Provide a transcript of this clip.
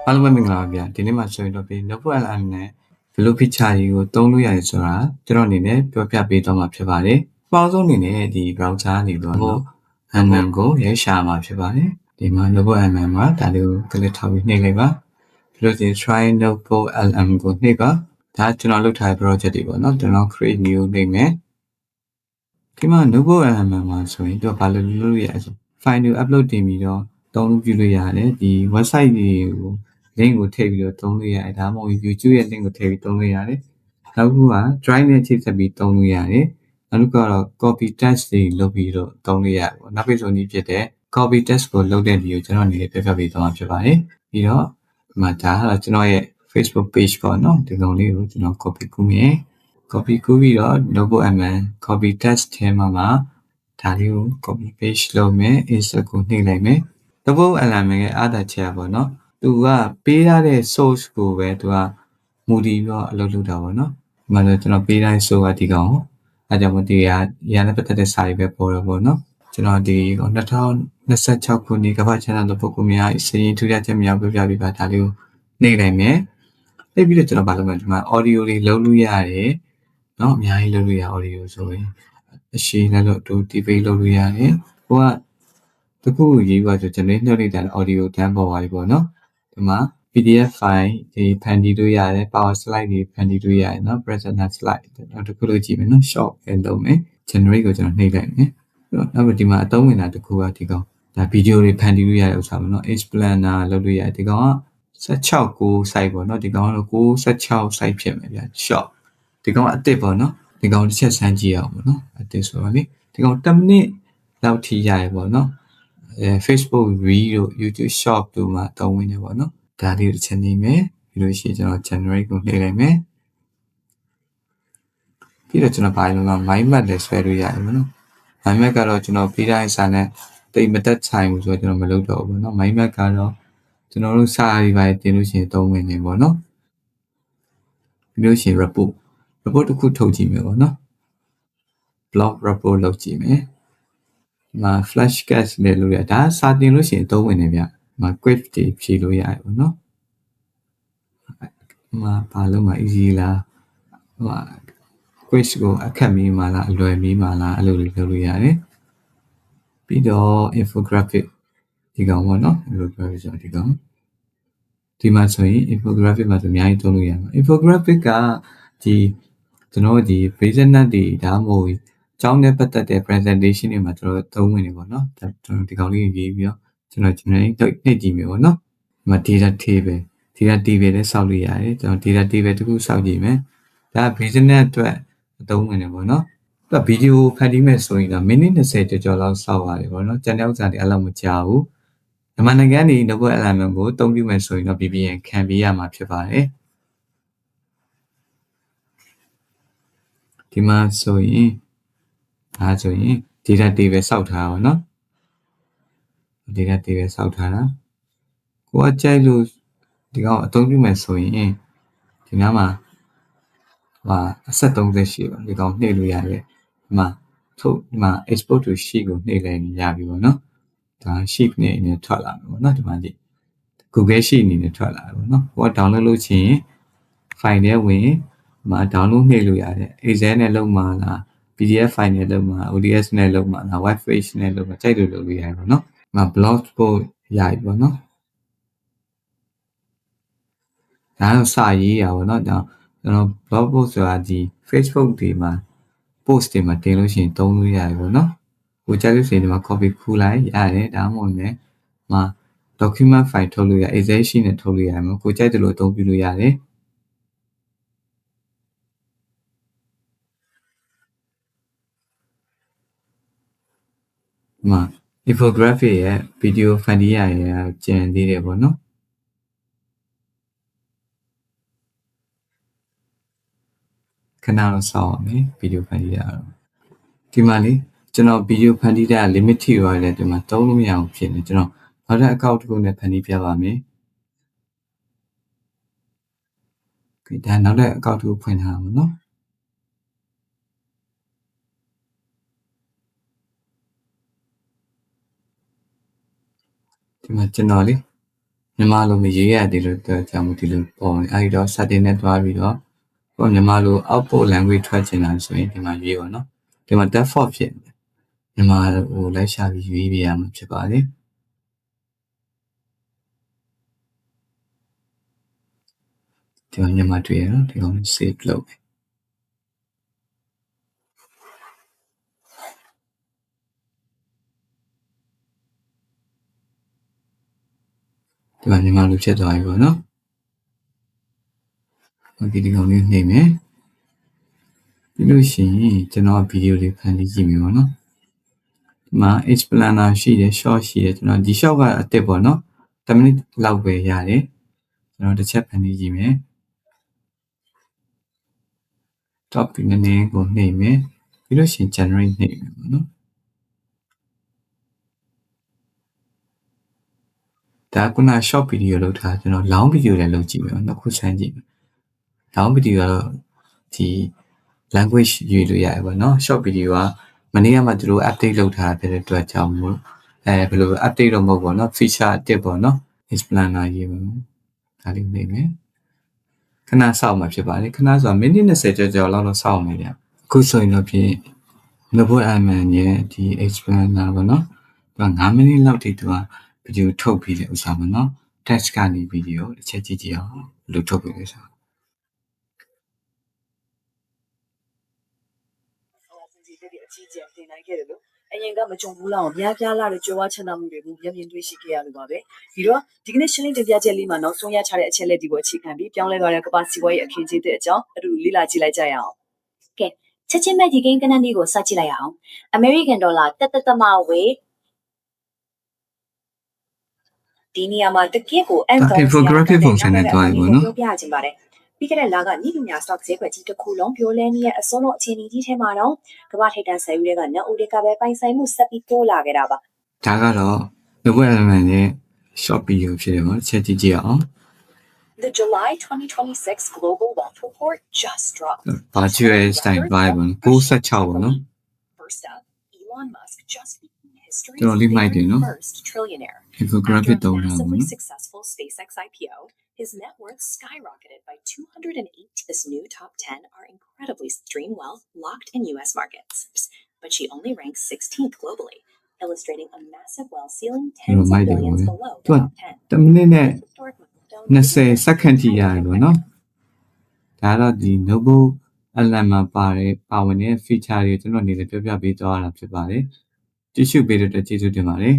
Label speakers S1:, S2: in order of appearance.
S1: အားလုံးပဲမင်္ဂလာပါဗျာဒီနေ့မှာဆိုရင်တော့ဒီ Notebook LM နဲ့ဘယ်လို feature တွေကိုသုံးလို့ရလဲဆိုတာကျွန်တော်အနေနဲ့ပြောပြပေးသွားမှာဖြစ်ပါတယ်။ပထမဆုံးအနေနဲ့ဒီ browser နေတော့ Notebook LM ကိုရိုက်ရှာမှာဖြစ်ပါတယ်။ဒီမှာ Notebook LM မှာဒါလေးကို click ထောက်ပြီးနှိပ်လိုက်ပါ။ပြီးလို့ဒီ try Notebook LM ကိုနှိပ်ပါ။ဒါကျွန်တော်လုပ်ထားတဲ့ project တွေပေါ့နော်ကျွန်တော် create new နှိပ်မယ်။ဒီမှာ Notebook LM မှာဆိုရင်တော့ဘာလို့လုပ်ရလဲဆို file တွေ upload တင်ပြီးတော့သုံးပြုလို့ရတယ်ဒီ website တွေကိုlink ကိုထည့်ပြီးတော့သုံးလို့ရတယ်ဒါမှမဟုတ် YouTube ရဲ့ link ကိုထည့်ပြီးသုံးလို့ရတယ်နောက်တစ်ခုက Drive နဲ့ချိတ်ဆက်ပြီးသုံးလို့ရတယ်နောက်တစ်ခုကတော့ copy text တွေလုပ်ပြီးတော့သုံးလို့ရတယ်ပေါ့နောက်ပြီးဆိုနည်းဖြစ်တဲ့ copy text ကိုလုပ်တဲ့နည်းကိုကျွန်တော်အနေနဲ့ပြပြပေးသွားမှာဖြစ်ပါတယ်ပြီးတော့ဒီမှာဒါကတော့ကျွန်တော်ရဲ့ Facebook page ပေါ့နော်ဒီကောင်လေးကိုကျွန်တော် copy ကူးမယ် copy ကူးပြီးတော့ Notebook LM copy text ထဲမှာဒါလေးကို copy paste လုပ်မယ် insert ကိုနှိပ်လိုက်မယ် Notebook LM ရဲ့အားသာချက်ပေါ့နော်သူကပေးထားတဲ့ source ကိုပဲသူကမူတည်ပြီးတော့အလုပ်လုပ်တာပေါ့နော်ဒီမှာဆိုကျွန်တော်ပေးထားတဲ့ source ကဒီကောင်အဲကြောင့်မို့ဒီရနဲ့ပတ်သက်တဲ့စာတွေပဲပေါ်တော့ပေါ့နော်ကျွန်တော်ဒီ2026ခုနှစ်ကမ္ဘာချမ်းသာသောပုဂ္ဂိုလ်များစည်ရင်ထူးခြားချက်များပြပြပေးပါဒါလေးကိုနှိပ်လိုက်မယ်နှိပ်ပြီးတော့ကျွန်တော်ဘာလုပ်မလဲဒီမှာ audio တွေလုပ်လို့ရတယ်เนาะအများကြီးလုပ်လို့ရ audio ဆိုရင်အရှိလည်းလို့ debate လုပ်လို့ရတယ်ဟိုကတခုရေးပါဆို generate နှုတ်လိုက်တာ audio တန်းပေါ်ပါပြီပေါ့နော်ဒီမှာ PDF file ဒီဖန်တီးလို့ရတယ် power slide တွေဖန်တီးလို့ရတယ်เนาะ presenter slide နောက်တစ်ခုလို့ကြည့်မယ်เนาะ short ပဲလုပ်မယ် generate ကိုကျွန်တော်နှိပ်လိုက်မယ်နောက်ဒီမှာအသုံးဝင်တာတစ်ခုကဒီကောင်ဒါ video တွေဖန်တီးလို့ရတဲ့ဥစ္စာပေါ့เนาะ explainer လုပ်လို့ရတယ်ဒီကောင်က16 9 site ပေါ့เนาะဒီကောင်ကတော့16 site ဖြစ်မယ်ဗျာ short ဒီကောင်ကအတစ်ပေါ့เนาะဒီကောင်တစ်ချက်စမ်းကြည့်အောင်ပေါ့เนาะအတစ်ဆိုတော့လေဒီကောင်10မိနစ်လောက်ထိရရပေါ့เนาะFacebook Reel တို့ YouTube Short တို့မှာသုံးဝင်နေပေါ့เนาะဒါလေးတစ်ချက်နေမယ်ပြီးလို့ရှိရင်ကျွန်တော် generate ကိုနှိပ်လိုက်မယ်ပြီးတော့ကျွန်တော်ဘာလို့လဲ mind map လည်းဆွဲလို့ရတယ်ပေါ့เนาะ mind map ကတော့ကျွန်တော်ပေးထားတဲ့စာနဲ့တိတ်မတက်ဆိုင်ဘူးဆိုတော့ကျွန်တော်မလုပ်တော့ဘူးเนาะ mind map ကတော့ကျွန်တော်တို့စာတွေပါတင်လို့ရှိရင်သုံးဝင်နေပေါ့เนาะပြီးလို့ရှိရင် report တစ်ခုထုတ်ကြည့်မယ်ပေါ့เนาะ blog report လုပ်ကြည့်မယ်ဒီမှာ flash cache လည်းလုပ်ရဒါစာတင်လို့ရှိရင်သုံးဝင်နေဗျဒီမှာ quiz တွေဖြေလို့ရတယ်ပေါ့เนาะဒီမှာဘာလို့မှ easy လားဟို quiz ကိုအခက်မီးမှာလားအလွယ်မီးမှာလားအဲ့လိုတွေလုပ်လို့ရတယ်ပြီးတော့ infographic ဒီကောင်ပေါ့เนาะ infographic ဆိုဒီကောင်ဒီမှာဆိုရင် infographic မှာဆိုအများကြီးသုံးလို့ရတယ် infographic ကဒီကျွန်တော်ဒီ business တွေဒါမှမဟုတ်ကျောင်းနဲ့ပတ်သက်တဲ့ presentation တွေမှာကျွန်တော်သုံးဝင်နေပေါ့เนาะကျွန်တော်ဒီကောင်လေးရေးပြီးတော့ကျွန်တော် generate နှိပ်ကြည့်မယ်ပေါ့เนาะဒီမှာ data table လည်းစောက်လို့ရတယ်ကျွန်တော် data table တခုစောက်ကြည့်မယ်ဒါ business အတွက်အသုံးဝင်နေပေါ့เนาะသူကဗီဒီယိုဖန်တီးမဲ့ဆိုရင်တော့မိနစ်20ကျော်လောက်စောက်ရတယ်ပေါ့เนาะကျန်တဲ့ဥစ္စာတွေအဲ့လောက်မကြာဘူးမြန်မာနိုင်ငံနေ Notebook LM ကိုအသုံးပြုမယ်ဆိုရင်တော့ VPN ခံပေးရမှာဖြစ်ပါတယ်ဒီမှာဆိုရင်ဒါဆိုရင် data table စောက်ထားပါเนาะ data table စောက်ထားတာကိုကကြိုက်လို့ဒီကောင်အသုံးပြုမယ်ဆိုရင်ဒီနားမှာအဆက်30ရှိပါဒီကောင်နှိပ်လို့ရတယ်ဒီမှာထုတ်ဒီမှာ export to sheet ကိုနှိပ်လိုက်ရပြီပေါ့เนาะဒါ sheet နဲ့ထွက်လာမယ်ပေါ့เนาะဒီမှာကြည့် Google Sheet အနေနဲ့ထွက်လာတယ်ပေါ့เนาะဟိုက download လုပ်ချင် file ထဲဝင်ဒီမှာ download နှိပ်လို့ရတယ် Excel နဲ့လုပ်မှာလား PDF file နဲ့လုပ်မှာ ODS နဲ့လုပ်မှာလား web page နဲ့လုပ်မှာကြိုက်လို့လုပ်လို့ရတယ်ပေါ့เนาะဒီမှာ blog post ရပြီပေါ့เนาะဒါတော့စာရေးရပါတော့เนาะကျွန်တော် blog post ဆိုတာဒီ Facebook တွေမှာ post တွေမှာတင်လို့ရှိရင်သုံးလို့ရတယ်ပေါ့เนาะကိုကြိုက်လို့ရှိရင်ဒီမှာ copy ခူးလိုက်ရတယ်ဒါမှမဟုတ်လည်းမှာ document file ထုတ်လို့ရ Excel sheet နဲ့ထုတ်လို့ရတယ်မကိုကြိုက်တယ်လို့အသုံးပြုလို့ရတယ်ဒီမှာ infographic ရဲ့ video ဖန်တီးရရင်ကျန်သေးတယ်ပေါ့เนาะခဏတော့စောင့်အောင်မယ်ဗီဒီယိုဖန်တီးရအောင်ဒီမှာလေကျွန်တော်ဗီဒီယိုဖန်တီးတဲ့ limit ထိသွားတယ်ဒီမှာသုံးလို့မရအောင်ဖြစ်နေကျွန်တော်နောက်တဲ့ account တစ်ခုနဲ့ဖန်တီးပြပါမယ်ဒါနောက်တဲ့ account တစ်ခုဖွင့်ထားမှာเนาะဒီမှာကျွန်တော်လေ မြန်မာလိုမရေးရတယ်လို့ပြောကြောင်ဒီလိုပေါ်အဲဒီတော့ setting နဲ့တွားပြီးတော့ကိုမြန်မာလို output language ထွက်ချင်တာဆိုရင်ဒီမှာရွေးပါနော်ဒီမှာ default ဖြစ်မြန်မာဟိုလိုက်ရှာပြီးရွေးပြရမှာဖြစ်ပါတယ်ဒီမှာမြန်မာတွေ့ရနော်ဒီကောင် save လုပ်မယ်ဒီမှာမြန်မာလိုဖြစ်သွားပြီပေါ့နော်ဒီကောင်လေးနှိမ့်မယ်ပြီးလို့ရှိရင်ကျွန်တော်ဗီဒီယိုလေးဖန်တီးကြည့်မယ်ပေါ့နော်ဒီမှာ explainer ရှိတယ် short ရှိတယ်ကျွန်တော်ဒီ short ကအစ်စ်ပေါ့နော်10 minute လောက်ပဲရတယ်ကျွန်တော်တစ်ချက်ဖန်တီးကြည့်မယ် topic နည်းနည်းကိုနှိမ့်မယ်ပြီးလို့ရှိရင် generate နှိမ့်မယ်ပေါ့နော်ဒါကခုန short video လောက်ထားကျွန်တော် long video လည်းလုပ်ကြည့်မယ်နော်ခုစမ်းကြည့်မယ် long video ကတော့ဒီ language ရွေးလို့ရတယ်ပေါ့နော် short video ကမနေ့ကမှသူတို့ update လုပ်ထားတဲ့အတွက်ကြောင့်မို့ဘယ်လို update တော့မဟုတ်ပေါ့နော် feature အတစ်ပေါ့နော် explainer ရေးပါမယ်ဒါလေးနှိမ့်မယ်ခဏစောင့်မှာဖြစ်ပါတယ်ခဏဆိုတာမိနစ်20ကျော်လောက်တော့စောင့်နေတယ်အခုဆိုရင်တော့ဖြင့် Noble Admin ရဲ့ဒီ explainer ပေါ့နော်သူက9မိနစ်လောက်ထိသူကဗီဒီယိုထုတ်ပြီးတဲ့ဥစ္စာပေါ့နော် text ကနေဗီဒီယိုတစ်ချက်ကြည့်ကြည့်အောင်ဘယ်လိုထုတ်ပြီးလဲဆို
S2: အကြီးကျယ်တင်နိုင်ခဲ့တယ်လို့အရင်ကမကြုံဘူးလောက်များပြားလာတဲ့ကြွယ်ဝချမ်းသာမှုတွေကိုမျက်မြင်တွေ့ရှိခဲ့ရလို့ပါပဲဒီတော့ဒီကနေ့ရှင်းလင်းတင်ပြချက်လေးမှာနောက်ဆုံးရချတဲ့အချက်လက်တွေကိုအခြေခံပြီးပြောင်းလဲသွားတဲ့ကမ္ဘာစီးပွားရေးအခင်းအကျင်းတဲ့အကြောင်းအတူလေ့လာကြည့်လိုက်ကြရအောင်ကဲချက်ချင်းပဲဒီကိန်းကနန်းလေးကိုစကြည့်လိုက်အောင် American Dollar တက်မဝေဒီနေရာမှာတကယ့်ကို
S1: infographic function နဲ့တွားရပါတော့
S2: ပြောပြချင်ပါတယ်ပြီးခဲ့တဲ့လကညီလူညာ stock ဈေးကွက်ကြီးတစ်ခုလုံးပြိုလဲနေတဲ့အစွန်းလုံးအခြေအနေကြီးထဲမှာတော့ကမ္ဘာထိပ်တန်းဆယ်ဦးတွေကနက်ဦးတွေကပဲပိုင်ဆိုင်မှုဆက်ပြီးတိုးလာခဲ့တာပါ
S1: ဒါကတော့ Noble Element ရဲ့ short video ဖြစ်တယ်ပေါ့ချက်ကြည့်ကြည့်အောင်
S2: The July 2026 Global Wealth Report just dropped.
S1: ဘာချွေးစတိုင်ပါဘ96ပေါ့နော်
S2: First up, Elon Musk just became history's
S1: first
S2: trillionaire.
S1: Infographic
S2: After a massively successful SpaceX IPO, his net worth skyrocketed by 208. This new top 10 are incredibly extreme wealth locked in U.S. markets. But she only ranks 16th globally, illustrating a massive wealth ceiling tens of billions below the top 10.
S1: 10 minute နဲ့20 second ထိရတယ်ပေါ့နော်ဒါတော့ဒီ Noble Element မှာပါဝင်တဲ့ feature တွေကျွန်တော်အနေနဲ့ပြောပြပေးသွားတာဖြစ်ပါတယ်ကြည့်ရှုပေးတဲ့အတွက်ကျေးဇူးတင်ပါတယ်